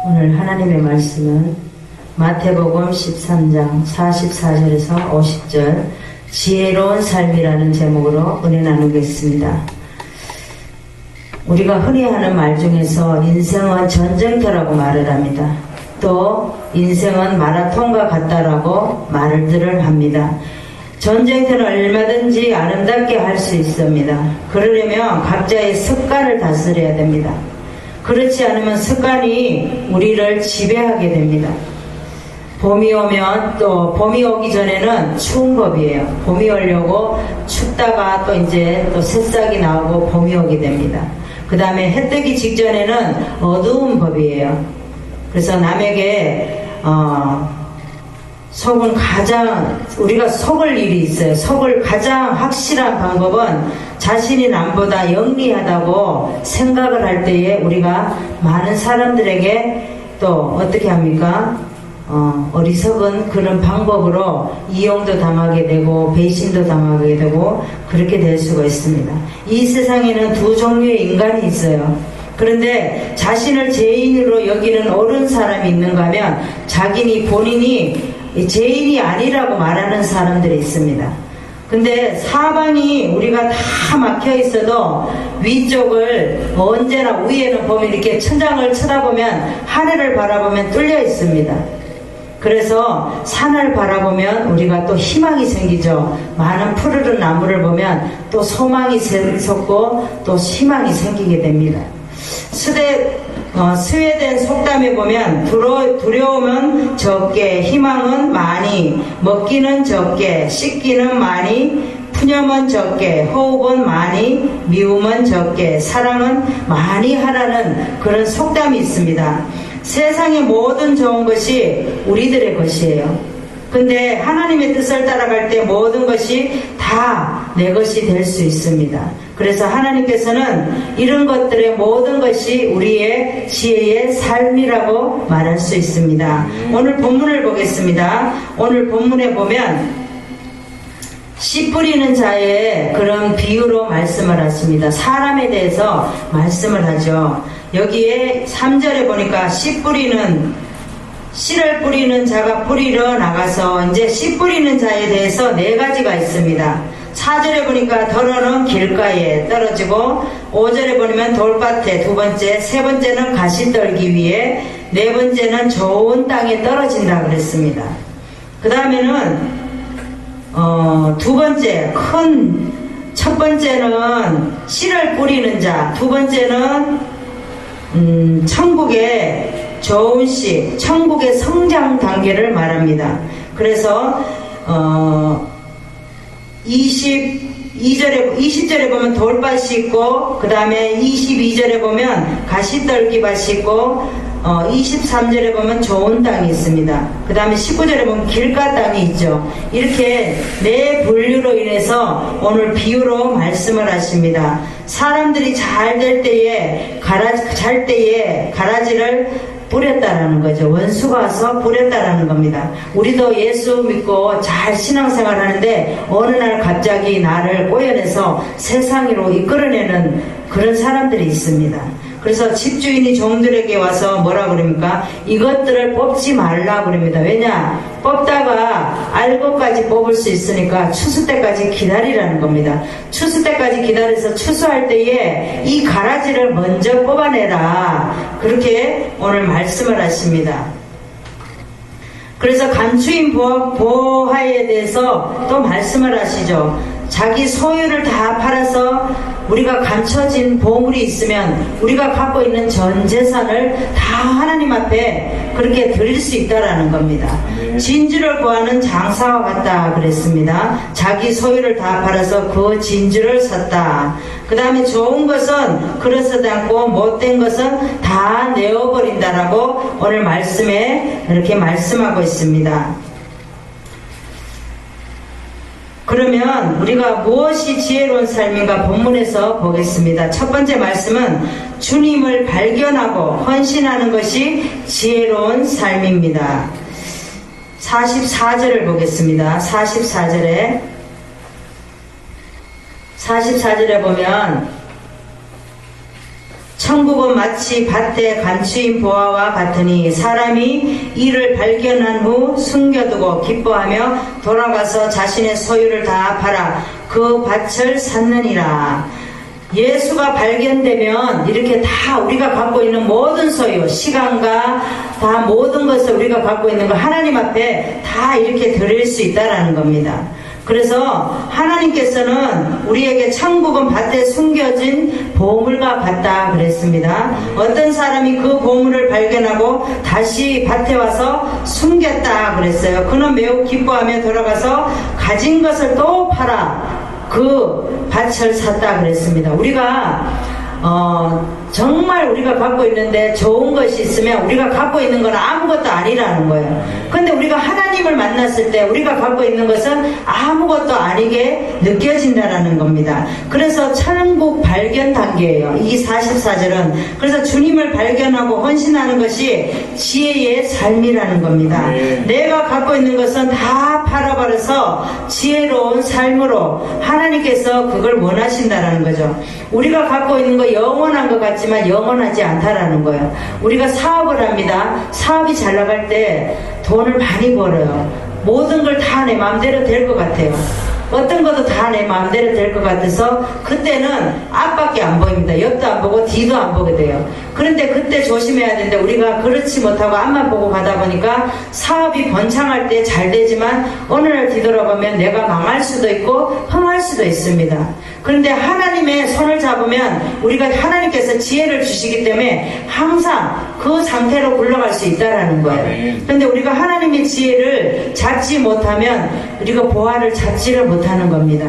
오늘 하나님의 말씀은 마태복음 13장 44절에서 50절 지혜로운 삶이라는 제목으로 은혜 나누겠습니다. 우리가 흔히 하는 말 중에서 인생은 전쟁터라고 말을 합니다. 또 인생은 마라톤과 같다라고 말들을 합니다. 전쟁터는 얼마든지 아름답게 할 수 있습니다. 그러려면 각자의 습관을 다스려야 됩니다. 그렇지 않으면 습관이 우리를 지배하게 됩니다. 봄이 오면 또 봄이 오기 전에는 추운 법이에요. 봄이 오려고 춥다가 또 이제 또 새싹이 나오고 봄이 오게 됩니다. 그 다음에 해 뜨기 직전에는 어두운 법이에요. 그래서 남에게 속은 우리가 속을 일이 있어요. 속을 가장 확실한 방법은 자신이 남보다 영리하다고 생각을 할 때에 우리가 많은 사람들에게 또 어떻게 합니까? 어리석은 그런 방법으로 이용도 당하게 되고 배신도 당하게 되고 그렇게 될 수가 있습니다. 이 세상에는 두 종류의 인간이 있어요. 그런데 자신을 죄인으로 여기는 옳은 사람이 있는가 하면 본인이 죄인이 아니라고 말하는 사람들이 있습니다. 근데 사방이 우리가 다 막혀 있어도 위쪽을 언제나 위에는 보면 이렇게 천장을 쳐다보면 하늘을 바라보면 뚫려 있습니다. 그래서 산을 바라보면 우리가 또 희망이 생기죠. 많은 푸르른 나무를 보면 또 소망이 솟고 또 희망이 생기게 됩니다. 스웨덴 속담에 보면 두려움은 적게, 희망은 많이, 먹기는 적게, 씻기는 많이, 푸념은 적게, 호흡은 많이, 미움은 적게, 사랑은 많이 하라는 그런 속담이 있습니다. 세상의 모든 좋은 것이 우리들의 것이에요. 근데 하나님의 뜻을 따라갈 때 모든 것이 다 내 것이 될 수 있습니다. 그래서 하나님께서는 이런 것들의 모든 것이 우리의 지혜의 삶이라고 말할 수 있습니다. 오늘 본문을 보겠습니다. 오늘 본문에 보면 씨 뿌리는 자의 그런 비유로 말씀을 하십니다. 사람에 대해서 말씀을 하죠. 여기에 3절에 보니까 씨를 뿌리는 자가 뿌리러 나가서 이제 씨 뿌리는 자에 대해서 4가지가 있습니다. 4절에 보니까 더러는 길가에 떨어지고 5절에 보면 돌밭에 2번째, 3번째는 가시떨기 위에 4번째는 좋은 땅에 떨어진다 그랬습니다. 그 다음에는 2번째 첫 번째는 씨를 뿌리는 자, 2번째는 천국의 좋은 씨, 천국의 성장 단계를 말합니다. 그래서 20절에 보면 돌밭이 있고 그 다음에 22절에 보면 가시떨기밭이 있고 23절에 보면 좋은 땅이 있습니다. 그 다음에 19절에 보면 길가 땅이 있죠. 이렇게 4분류로 인해서 오늘 비유로 말씀을 하십니다. 사람들이 잘 될 때에 가라지를 뿌렸다라는 거죠. 원수가 와서 뿌렸다라는 겁니다. 우리도 예수 믿고 잘 신앙생활 하는데 어느 날 갑자기 나를 꼬여내서 세상으로 이끌어내는 그런 사람들이 있습니다. 그래서 집주인이 종들에게 와서 뭐라 그럽니까? 이것들을 뽑지 말라 그럽니다. 왜냐? 뽑다가 알 것까지 뽑을 수 있으니까 추수 때까지 기다리라는 겁니다. 추수 때까지 기다려서 추수할 때에 이 가라지를 먼저 뽑아내라. 그렇게 오늘 말씀을 하십니다. 그래서 간추인 보호하에 대해서 또 말씀을 하시죠. 자기 소유를 다 팔아서 우리가 감춰진 보물이 있으면 우리가 갖고 있는 전 재산을 다 하나님 앞에 그렇게 드릴 수 있다라는 겁니다. 진주를 구하는 장사와 같다 그랬습니다. 자기 소유를 다 팔아서 그 진주를 샀다. 그 다음에 좋은 것은 그래서도 않고 못된 것은 다 내어버린다라고 오늘 말씀에 이렇게 말씀하고 있습니다. 그러면 우리가 무엇이 지혜로운 삶인가 본문에서 보겠습니다. 첫 번째 말씀은 주님을 발견하고 헌신하는 것이 지혜로운 삶입니다. 44절을 보겠습니다. 44절에 보면 천국은 마치 밭에 감추인 보화와 같으니 사람이 이를 발견한 후 숨겨두고 기뻐하며 돌아가서 자신의 소유를 다 팔아 그 밭을 샀느니라. 예수가 발견되면 이렇게 다 우리가 갖고 있는 모든 소유, 시간과 다 모든 것을 우리가 갖고 있는 거 하나님 앞에 다 이렇게 드릴 수 있다라는 겁니다. 그래서 하나님께서는 우리에게 천국은 밭에 숨겨진 보물과 같다 그랬습니다. 어떤 사람이 그 보물을 발견하고 다시 밭에 와서 숨겼다 그랬어요. 그는 매우 기뻐하며 돌아가서 가진 것을 또 팔아 그 밭을 샀다 그랬습니다. 우리가 정말 우리가 갖고 있는데 좋은 것이 있으면 우리가 갖고 있는 건 아무것도 아니라는 거예요. 근데 우리가 하나님을 만났을 때 우리가 갖고 있는 것은 아무것도 아니게 느껴진다는 겁니다. 그래서 천국 발견 단계예요. 이 44절은. 그래서 주님을 발견하고 헌신하는 것이 지혜의 삶이라는 겁니다. 내가 갖고 있는 것은 다 팔아버려서 지혜로운 삶으로 하나님께서 그걸 원하신다는 거죠. 우리가 갖고 있는 거 영원한 것 같지만 영원하지 않다라는 거예요. 우리가 사업을 합니다. 사업이 잘 나갈 때 돈을 많이 벌어요. 모든 걸 다 내 마음대로 될 것 같아요. 어떤 것도 다 내 마음대로 될 것 같아서 그때는 앞밖에 안 보입니다. 옆도 안 보고 뒤도 안 보게 돼요. 그런데 그때 조심해야 되는데 우리가 그렇지 못하고 앞만 보고 가다 보니까 사업이 번창할 때 잘 되지만 어느 날 뒤돌아보면 내가 망할 수도 있고 흥할 수도 있습니다. 그런데 하나님의 손을 잡으면 우리가 하나님께서 지혜를 주시기 때문에 항상 그 상태로 굴러갈 수 있다는 거예요. 그런데 우리가 하나님의 지혜를 잡지 못하면 우리가 보화를 잡지를 못하는 겁니다.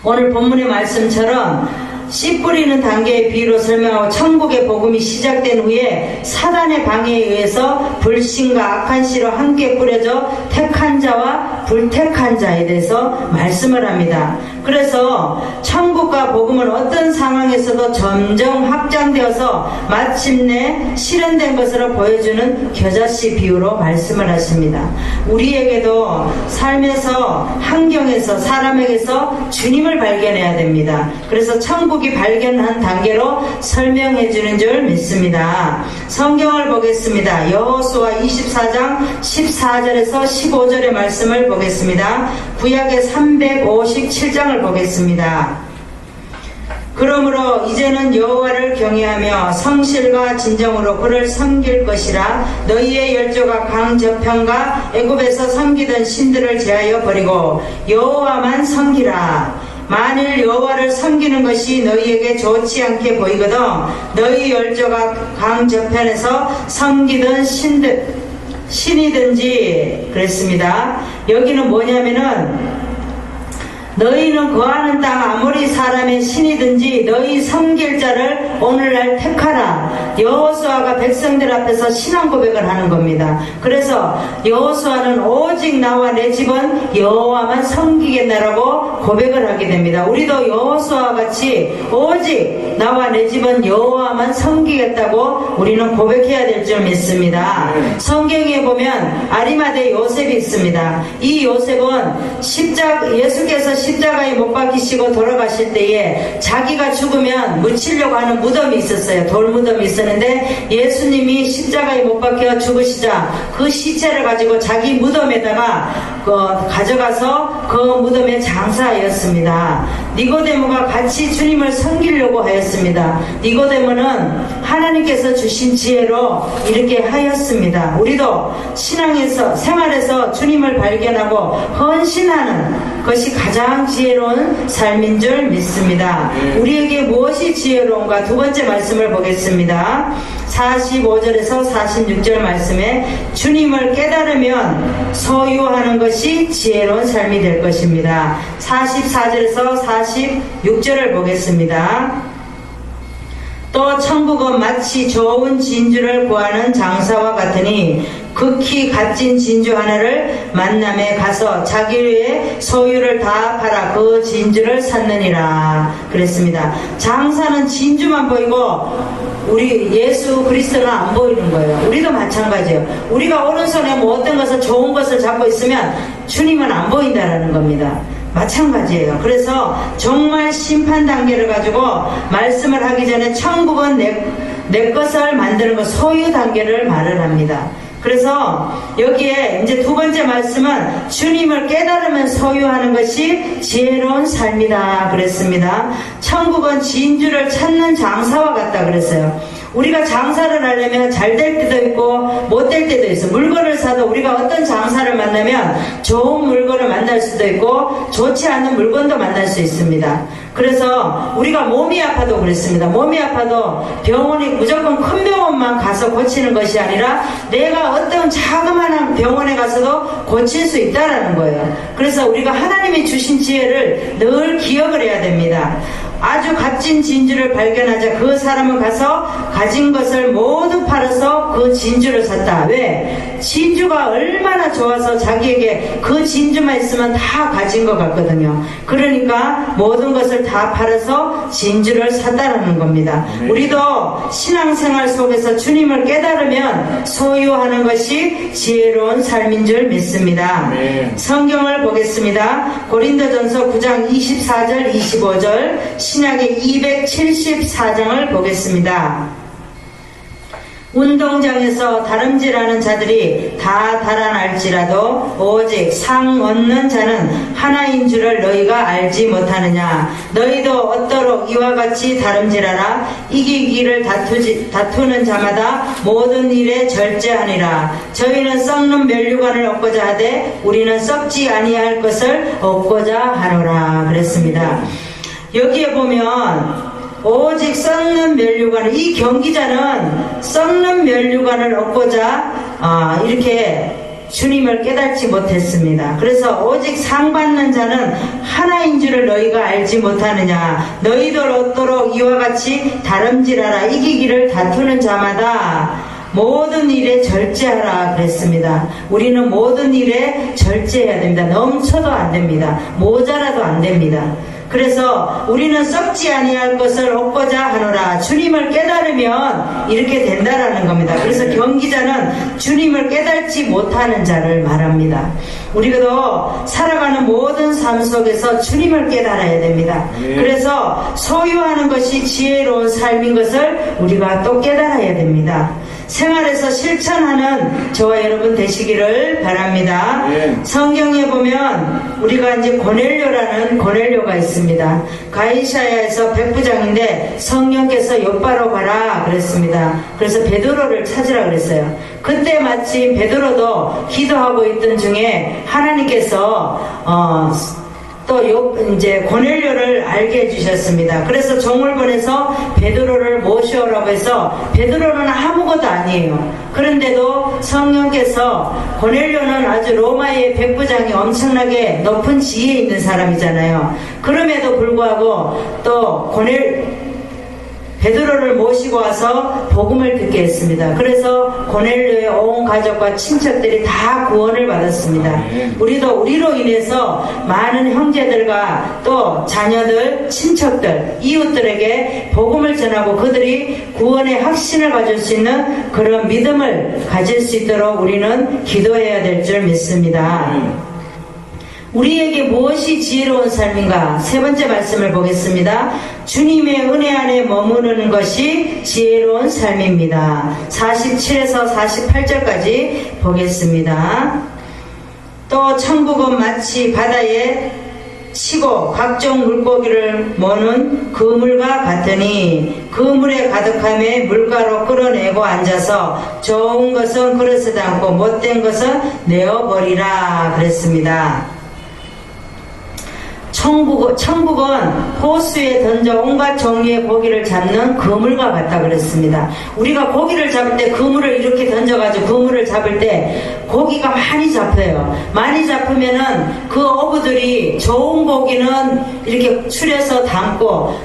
오늘 본문의 말씀처럼 씨 뿌리는 단계의 비유로 설명하고 천국의 복음이 시작된 후에 사단의 방해에 의해서 불신과 악한 씨로 함께 뿌려져 택한 자와 불택한 자에 대해서 말씀을 합니다. 그래서 천국과 복음은 어떤 상황에서도 점점 확장되어서 마침내 실현된 것으로 보여주는 겨자씨 비유로 말씀을 하십니다. 우리에게도 삶에서 환경에서 사람에게서 주님을 발견해야 됩니다. 그래서 천국이 발견한 단계로 설명해 주는 줄 믿습니다. 성경을 보겠습니다. 여호수아 24장 14절에서 15절의 말씀을 보겠습니다. 구약의 357장을 보겠습니다. 그러므로 이제는 여호와를 경외하며 성실과 진정으로 그를 섬길 것이라. 너희의 열조가 강 저편과 애굽에서 섬기던 신들을 제하여 버리고 여호와만 섬기라. 만일 여호와를 섬기는 것이 너희에게 좋지 않게 보이거든 너희 열조가 강 저편에서 섬기던 신이든지 그랬습니다. 여기는 뭐냐면은 너희는 거하는 땅 아모리 사람의 신이든지 너희 섬길 자를 오늘날 택하라. 여호수아가 백성들 앞에서 신앙 고백을 하는 겁니다. 그래서 여호수아는 오직 나와 내 집은 여호와만 섬기겠나라고 고백을 하게 됩니다. 우리도 여호수아와 같이 오직 나와 내 집은 여호와만 섬기겠다고 우리는 고백해야 될 줄 믿습니다. 성경에 보면 아리마대 요셉이 있습니다. 이 요셉은 예수께서 십자가에 못 박히시고 돌아가실 때에 자기가 죽으면 묻히려고 하는 무덤이 있었어요. 돌무덤이 있었는데 예수님이 십자가에 못 박혀 죽으시자 그 시체를 가지고 자기 무덤에다가 가져가서 그 무덤에 장사하였습니다. 니고데모가 같이 주님을 섬기려고 하였습니다. 니고데모는 하나님께서 주신 지혜로 이렇게 하였습니다. 우리도 신앙에서 생활에서 주님을 발견하고 헌신하는 것이 가장 지혜로운 삶인 줄 믿습니다. 우리에게 무엇이 지혜로운가? 두 번째 말씀을 보겠습니다. 45절에서 46절 말씀에 주님을 깨달으면 소유하는 것이 지혜로운 삶이 될 것입니다. 44절에서 46절을 보겠습니다. 또 천국은 마치 좋은 진주를 구하는 장사와 같으니 극히 값진 진주 하나를 만남에 가서 자기의 소유를 다 팔아 그 진주를 샀느니라 그랬습니다. 장사는 진주만 보이고 우리 예수 그리스도는 안 보이는 거예요. 우리도 마찬가지예요. 우리가 오른손에 뭐 어떤 것을 좋은 것을 잡고 있으면 주님은 안 보인다라는 겁니다. 마찬가지예요. 그래서 정말 심판 단계를 가지고 말씀을 하기 전에 천국은 내 것을 만드는 것, 소유 단계를 말을 합니다. 그래서 여기에 이제 두 번째 말씀은 주님을 깨달으면 소유하는 것이 지혜로운 삶이다 그랬습니다. 천국은 진주를 찾는 장사와 같다 그랬어요. 우리가 장사를 하려면 잘 될 때도 있고 못 될 때도 있어. 물건을 사도 우리가 어떤 장사를 만나면 좋은 물건을 만날 수도 있고 좋지 않은 물건도 만날 수 있습니다. 그래서 우리가 몸이 아파도 그랬습니다. 몸이 아파도 병원이 무조건 큰 병원만 가서 고치는 것이 아니라 내가 어떤 자그마한 병원에 가서도 고칠 수 있다라는 거예요. 그래서 우리가 하나님이 주신 지혜를 늘 기억을 해야 됩니다. 아주 값진 진주를 발견하자 그 사람은 가서 가진 것을 모두 팔아서 그 진주를 샀다. 왜? 진주가 얼마나 좋아서 자기에게 그 진주만 있으면 다 가진 것 같거든요. 그러니까 모든 것을 다 팔아서 진주를 샀다라는 겁니다. 우리도 신앙생활 속에서 주님을 깨달으면 소유하는 것이 지혜로운 삶인 줄 믿습니다. 성경을 보겠습니다. 고린도전서 9장 24절 25절, 신약의 274장을 보겠습니다. 운동장에서 다름질하는 자들이 다 달아날지라도 오직 상 얻는 자는 하나인 줄을 너희가 알지 못하느냐. 너희도 얻도록 이와 같이 다름질하라. 이기기를 다투는 자마다 모든 일에 절제하니라. 저희는 썩는 면류관을 얻고자 하되 우리는 썩지 아니할 것을 얻고자 하노라 그랬습니다. 여기에 보면 오직 썩는 면류관을, 이 경기자는 썩는 면류관을 얻고자 이렇게 주님을 깨닫지 못했습니다. 그래서 오직 상 받는 자는 하나인 줄을 너희가 알지 못하느냐. 너희도 얻도록 이와 같이 다름질하라. 이기기를 다투는 자마다 모든 일에 절제하라 그랬습니다. 우리는 모든 일에 절제해야 됩니다. 넘쳐도 안 됩니다. 모자라도 안 됩니다. 그래서 우리는 썩지 아니할 것을 얻고자 하노라. 주님을 깨달으면 이렇게 된다라는 겁니다. 그래서 경기자는 주님을 깨닫지 못하는 자를 말합니다. 우리도 살아가는 모든 삶 속에서 주님을 깨달아야 됩니다. 그래서 소유하는 것이 지혜로운 삶인 것을 우리가 또 깨달아야 됩니다. 생활에서 실천하는 저와 여러분 되시기를 바랍니다. 성경에 보면 우리가 이제 고넬료라는 고넬료가 있습니다. 가이사야에서 백부장인데 성령께서 욥바로 가라 그랬습니다. 그래서 베드로를 찾으라 그랬어요. 그때 마침 베드로도 기도하고 있던 중에 하나님께서 또 이제 고넬료를 알게 해주셨습니다. 그래서 종을 보내서 베드로를 모셔오라고 해서 베드로는 아무것도 아니에요. 그런데도 성령께서 고넬료는 아주 로마의 백부장이 엄청나게 높은 지위에 있는 사람이잖아요. 그럼에도 불구하고 또 베드로를 모시고 와서 복음을 듣게 했습니다. 그래서 고넬료의 온 가족과 친척들이 다 구원을 받았습니다. 우리도 우리로 인해서 많은 형제들과 또 자녀들, 친척들, 이웃들에게 복음을 전하고 그들이 구원의 확신을 가질 수 있는 그런 믿음을 가질 수 있도록 우리는 기도해야 될 줄 믿습니다. 우리에게 무엇이 지혜로운 삶인가? 세 번째 말씀을 보겠습니다. 주님의 은혜 안에 머무르는 것이 지혜로운 삶입니다. 47에서 48절까지 보겠습니다. 또 천국은 마치 바다에 치고 각종 물고기를 모는 그물과 같으니 그물에 가득함에 물가로 끌어내고 앉아서 좋은 것은 그릇에 담고 못된 것은 내어버리라 그랬습니다. 천국은 호수에 던져 온갖 종류의 고기를 잡는 그물과 같다 그랬습니다. 우리가 고기를 잡을 때 그물을 이렇게 던져가지고 그물을 잡을 때 고기가 많이 잡혀요. 많이 잡히면은 그 어부들이 좋은 고기는 이렇게 추려서 담고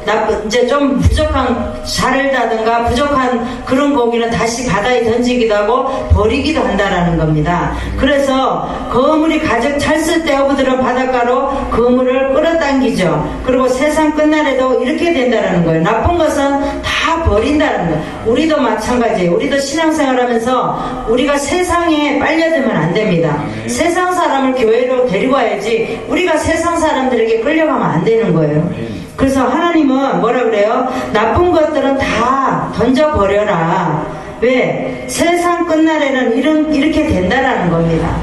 이제 좀 부족한 자를다든가 부족한 그런 고기는 다시 바다에 던지기도 하고 버리기도 한다라는 겁니다. 그래서 그물이 가득 찼을 때 어부들은 바닷가로 그물을 끌어당기죠. 그리고 세상 끝날에도 이렇게 된다는 거예요. 나쁜 것은 다 버린다는 거예요. 우리도 마찬가지예요. 우리도 신앙생활하면서 우리가 세상에 빨려들면 안 됩니다. 세상 사람을 교회로 데리고 와야지 우리가 세상 사람들에게 끌려가면 안 되는 거예요. 그래서 하나님은 뭐라 그래요? 나쁜 것들은 다 던져버려라. 왜? 세상 끝날에는 이렇게 된다라는 겁니다.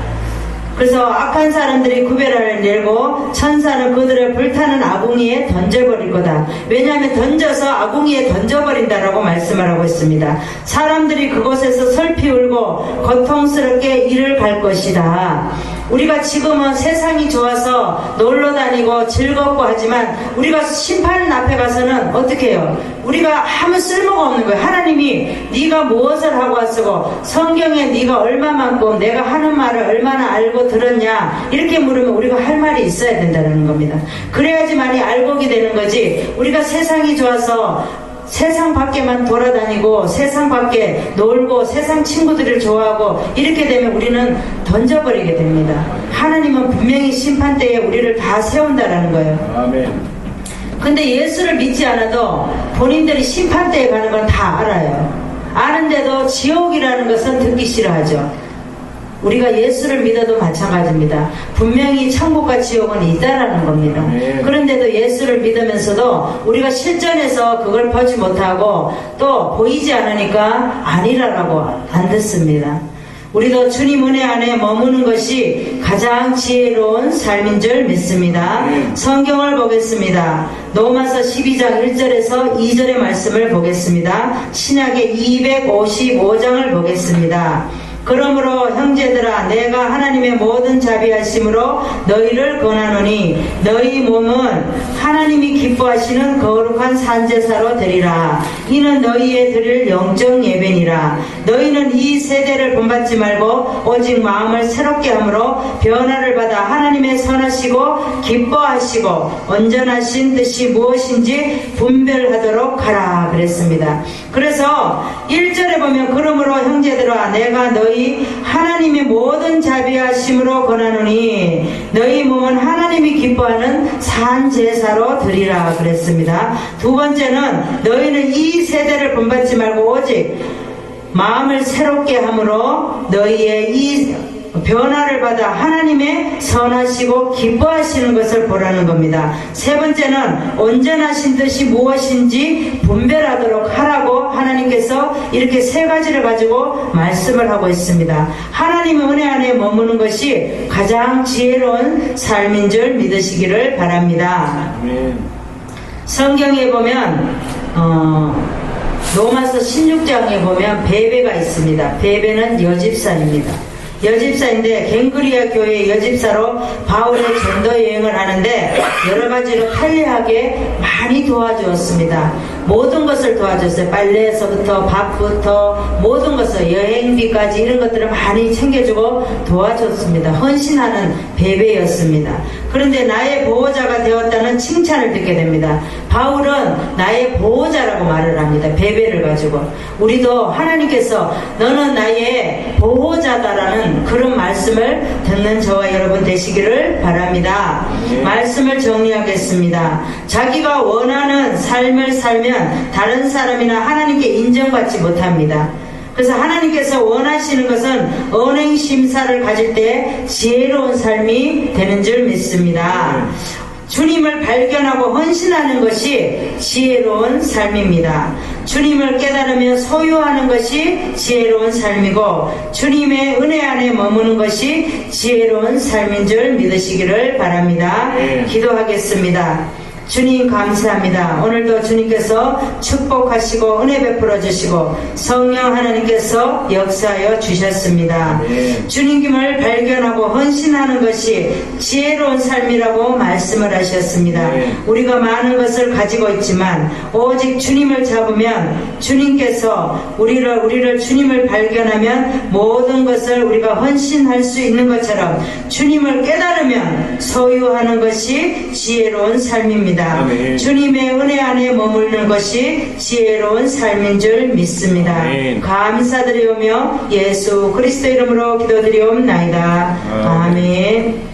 그래서 악한 사람들이 구별을 내고 천사는 그들을 불타는 아궁이에 던져버릴 거다. 왜냐하면 던져서 아궁이에 던져버린다라고 말씀을 하고 있습니다. 사람들이 그곳에서 슬피 울고 고통스럽게 이를 갈 것이다. 우리가 지금은 세상이 좋아서 놀러 다니고 즐겁고 하지만 우리가 심판 앞에 가서는 어떻게 해요? 우리가 아무 쓸모가 없는 거예요. 하나님이 네가 무엇을 하고 왔고 성경에 네가 얼마만큼 내가 하는 말을 얼마나 알고 들었냐 이렇게 물으면 우리가 할 말이 있어야 된다는 겁니다. 그래야지만이 알곡이 되는 거지. 우리가 세상이 좋아서 세상 밖에만 돌아다니고 세상 밖에 놀고 세상 친구들을 좋아하고 이렇게 되면 우리는 던져버리게 됩니다. 하나님은 분명히 심판대에 우리를 다 세운다라는 거예요. 아멘. 근데 예수를 믿지 않아도 본인들이 심판대에 가는 건 다 알아요. 아는데도 지옥이라는 것은 듣기 싫어하죠. 우리가 예수를 믿어도 마찬가지입니다. 분명히 천국과 지옥은 있다라는 겁니다. 그런데도 예수를 믿으면서도 우리가 실전에서 그걸 보지 못하고 또 보이지 않으니까 아니라고 안 듣습니다. 우리도 주님 은혜 안에 머무는 것이 가장 지혜로운 삶인 줄 믿습니다. 성경을 보겠습니다. 로마서 12장 1절에서 2절의 말씀을 보겠습니다. 신약의 255장을 보겠습니다. 그러므로 형제들아 내가 하나님의 모든 자비하심으로 너희를 권하노니 너희 몸은 하나님이 기뻐하시는 거룩한 산제사로 드리라. 이는 너희의 드릴 영적 예배니라. 너희는 이 세대를 본받지 말고 오직 마음을 새롭게 함으로 변화를 받아 하나님의 선하시고 기뻐하시고 온전하신 뜻이 무엇인지 분별하도록 하라 그랬습니다. 그래서 1절에 보면 그러므로 형제들아 내가 너희 하나님의 모든 자비하심으로 권하노니 너희 몸은 하나님이 기뻐하는 산제사로 드리라 그랬습니다. 두 번째는 너희는 이 세대를 본받지 말고 오직 마음을 새롭게 함으로 너희의 이 변화를 받아 하나님의 선하시고 기뻐하시는 것을 보라는 겁니다. 세 번째는 온전하신 뜻이 무엇인지 분별하도록 하라고 하나님께서 이렇게 세 가지를 가지고 말씀을 하고 있습니다. 하나님의 은혜 안에 머무는 것이 가장 지혜로운 삶인 줄 믿으시기를 바랍니다. 성경에 보면 로마서 16장에 보면 베베가 있습니다. 베베는 여집사입니다. 여집사인데 갱그리아 교회의 여집사로 바울의 전도 여행을 하는데 여러 가지로 편리하게 많이 도와주었습니다. 모든 것을 도와줬어요. 빨래에서부터 밥부터 모든 것을 여행비까지 이런 것들을 많이 챙겨주고 도와줬습니다. 헌신하는 베베였습니다. 그런데 나의 보호자가 되었다는 칭찬을 듣게 됩니다. 바울은 나의 보호자라고 말을 합니다. 베베를 가지고. 우리도 하나님께서 너는 나의 보호자다라는 그런 말씀을 듣는 저와 여러분 되시기를 바랍니다. 말씀을 정리하겠습니다. 자기가 원하는 삶을 살면 다른 사람이나 하나님께 인정받지 못합니다. 그래서 하나님께서 원하시는 것은 언행 심사를 가질 때 지혜로운 삶이 되는 줄 믿습니다. 주님을 발견하고 헌신하는 것이 지혜로운 삶입니다. 주님을 깨달으며 소유하는 것이 지혜로운 삶이고 주님의 은혜 안에 머무는 것이 지혜로운 삶인 줄 믿으시기를 바랍니다. 기도하겠습니다. 주님 감사합니다. 오늘도 주님께서 축복하시고 은혜 베풀어 주시고 성령 하나님께서 역사하여 주셨습니다. 주님을 발견하고 헌신하는 것이 지혜로운 삶이라고 말씀을 하셨습니다. 우리가 많은 것을 가지고 있지만 오직 주님을 잡으면 주님께서 우리를 주님을 발견하면 모든 것을 우리가 헌신할 수 있는 것처럼 주님을 깨달으면 소유하는 것이 지혜로운 삶입니다. 아멘. 주님의 은혜 안에 머무르는 것이 지혜로운 삶인 줄 믿습니다. 아멘. 감사드리오며 예수 그리스도 이름으로 기도드리옵나이다. 아멘.